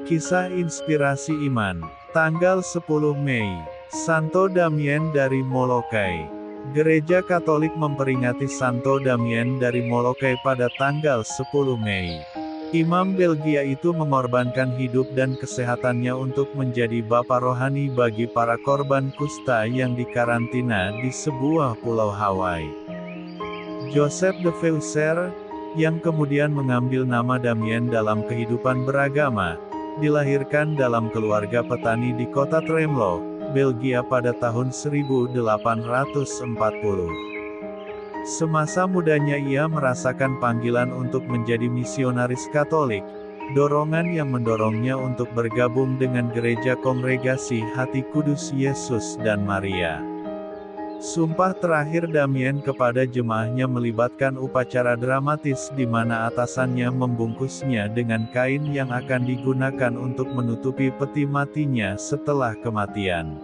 Kisah Inspirasi Iman, tanggal 10 Mei, Santo Damien dari Molokai. Gereja Katolik memperingati Santo Damien dari Molokai pada tanggal 10 Mei. Imam Belgia itu mengorbankan hidup dan kesehatannya untuk menjadi bapa rohani bagi para korban kusta yang dikarantina di sebuah pulau Hawaii. Joseph de Veuster, yang kemudian mengambil nama Damien dalam kehidupan beragama, dilahirkan dalam keluarga petani di kota Tremelo, Belgia pada tahun 1840. Semasa mudanya ia merasakan panggilan untuk menjadi misionaris Katolik, dorongan yang mendorongnya untuk bergabung dengan Gereja Kongregasi Hati Kudus Yesus dan Maria. Sumpah terakhir Damien kepada jemaahnya melibatkan upacara dramatis di mana atasannya membungkusnya dengan kain yang akan digunakan untuk menutupi peti matinya setelah kematian.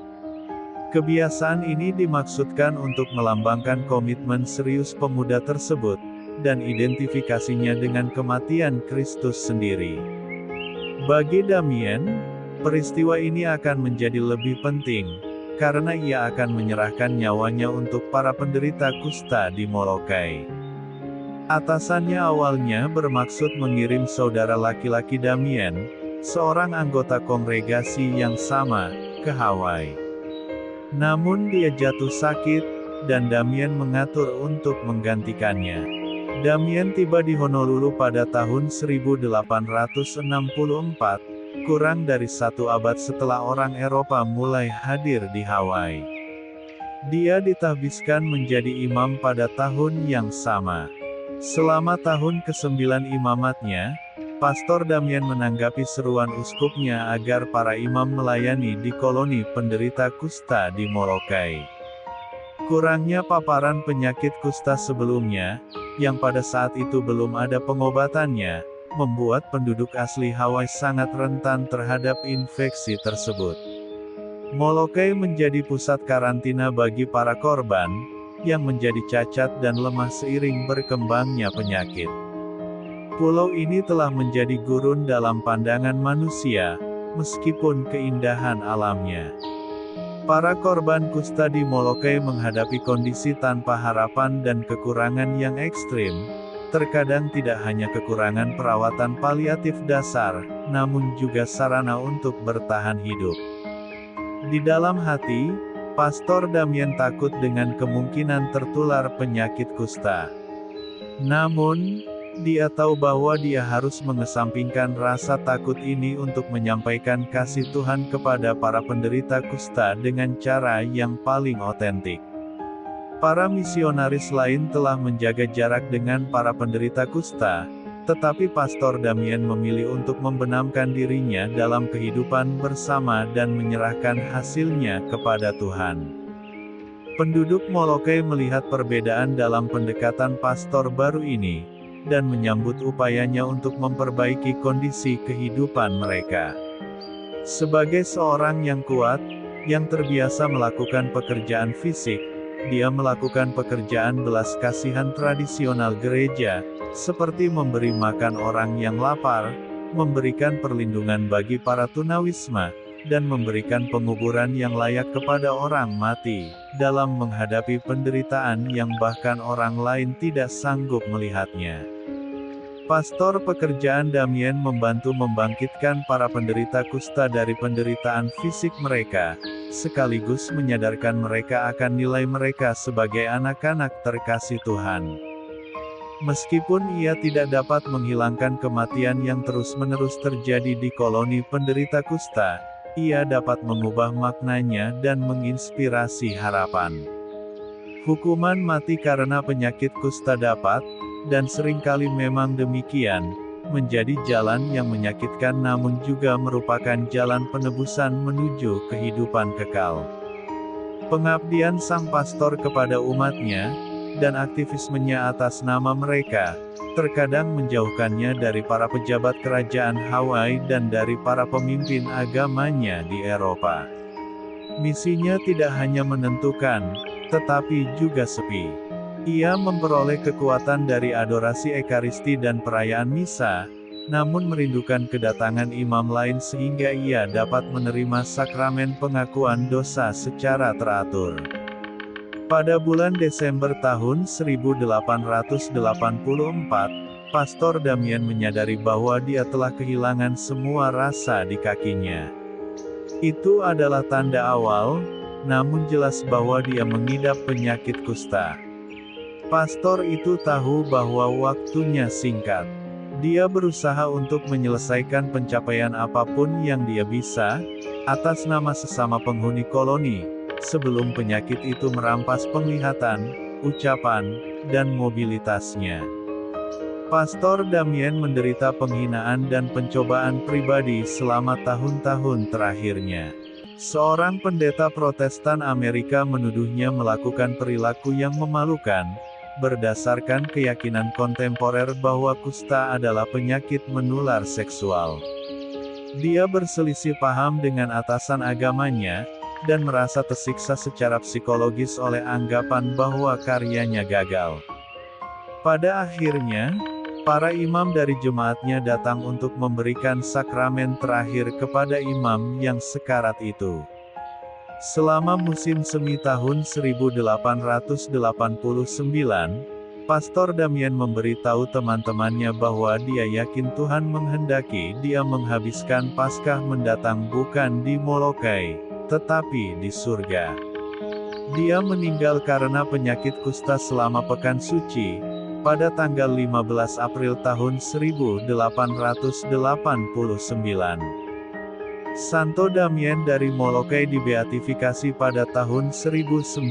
Kebiasaan ini dimaksudkan untuk melambangkan komitmen serius pemuda tersebut, dan identifikasinya dengan kematian Kristus sendiri. Bagi Damien, peristiwa ini akan menjadi lebih penting, karena ia akan menyerahkan nyawanya untuk para penderita kusta di Molokai. Atasannya awalnya bermaksud mengirim saudara laki-laki Damien, seorang anggota kongregasi yang sama, ke Hawaii. Namun dia jatuh sakit, dan Damien mengatur untuk menggantikannya. Damien tiba di Honolulu pada tahun 1864, kurang dari satu abad setelah orang Eropa mulai hadir di Hawaii. Dia ditahbiskan menjadi imam pada tahun yang sama. Selama tahun ke-9 imamatnya, Pastor Damien menanggapi seruan uskupnya agar para imam melayani di koloni penderita kusta di Molokai. Kurangnya paparan penyakit kusta sebelumnya, yang pada saat itu belum ada pengobatannya, membuat penduduk asli Hawaii sangat rentan terhadap infeksi tersebut. Molokai menjadi pusat karantina bagi para korban, yang menjadi cacat dan lemah seiring berkembangnya penyakit. Pulau ini telah menjadi gurun dalam pandangan manusia, meskipun keindahan alamnya. Para korban kusta di Molokai menghadapi kondisi tanpa harapan dan kekurangan yang ekstrim. Terkadang tidak hanya kekurangan perawatan paliatif dasar, namun juga sarana untuk bertahan hidup. Di dalam hati, Pastor Damien takut dengan kemungkinan tertular penyakit kusta. Namun, dia tahu bahwa dia harus mengesampingkan rasa takut ini untuk menyampaikan kasih Tuhan kepada para penderita kusta dengan cara yang paling otentik. Para misionaris lain telah menjaga jarak dengan para penderita kusta, tetapi Pastor Damien memilih untuk membenamkan dirinya dalam kehidupan bersama dan menyerahkan hasilnya kepada Tuhan. Penduduk Molokai melihat perbedaan dalam pendekatan pastor baru ini, dan menyambut upayanya untuk memperbaiki kondisi kehidupan mereka. Sebagai seorang yang kuat, yang terbiasa melakukan pekerjaan fisik, dia melakukan pekerjaan belas kasihan tradisional gereja, seperti memberi makan orang yang lapar, memberikan perlindungan bagi para tunawisma, dan memberikan penguburan yang layak kepada orang mati, dalam menghadapi penderitaan yang bahkan orang lain tidak sanggup melihatnya. Pastor pekerjaan Damien membantu membangkitkan para penderita kusta dari penderitaan fisik mereka, sekaligus menyadarkan mereka akan nilai mereka sebagai anak-anak terkasih Tuhan. Meskipun ia tidak dapat menghilangkan kematian yang terus-menerus terjadi di koloni penderita kusta, ia dapat mengubah maknanya dan menginspirasi harapan. Hukuman mati karena penyakit kusta dapat, dan seringkali memang demikian, menjadi jalan yang menyakitkan namun juga merupakan jalan penebusan menuju kehidupan kekal. Pengabdian sang pastor kepada umatnya, dan aktivismenya atas nama mereka, terkadang menjauhkannya dari para pejabat kerajaan Hawaii dan dari para pemimpin agamanya di Eropa. Misinya tidak hanya menentukan, tetapi juga sepi. Ia memperoleh kekuatan dari adorasi Ekaristi dan perayaan Misa, namun merindukan kedatangan imam lain sehingga ia dapat menerima sakramen pengakuan dosa secara teratur. Pada bulan Desember tahun 1884, Pastor Damien menyadari bahwa dia telah kehilangan semua rasa di kakinya. Itu adalah tanda awal, namun jelas bahwa dia mengidap penyakit kusta. Pastor itu tahu bahwa waktunya singkat. Dia berusaha untuk menyelesaikan pencapaian apapun yang dia bisa, atas nama sesama penghuni koloni, sebelum penyakit itu merampas penglihatan, ucapan, dan mobilitasnya. Pastor Damien menderita penghinaan dan pencobaan pribadi selama tahun-tahun terakhirnya. Seorang pendeta Protestan Amerika menuduhnya melakukan perilaku yang memalukan, berdasarkan keyakinan kontemporer bahwa kusta adalah penyakit menular seksual. Dia berselisih paham dengan atasan agamanya, dan merasa tersiksa secara psikologis oleh anggapan bahwa karyanya gagal. Pada akhirnya, para imam dari jemaatnya datang untuk memberikan sakramen terakhir kepada imam yang sekarat itu. Selama musim semi tahun 1889, Pastor Damien memberitahu teman-temannya bahwa dia yakin Tuhan menghendaki dia menghabiskan Paskah mendatang bukan di Molokai, tetapi di surga. Dia meninggal karena penyakit kusta selama pekan suci, pada tanggal 15 April tahun 1889. Santo Damien dari Molokai dibeatifikasi pada tahun 1995.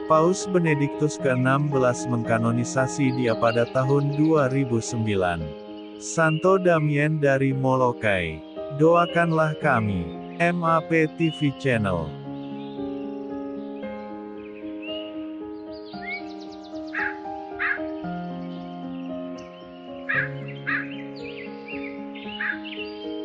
Paus Benediktus ke-16 mengkanonisasi dia pada tahun 2009. Santo Damien dari Molokai, doakanlah kami. MAP TV Channel.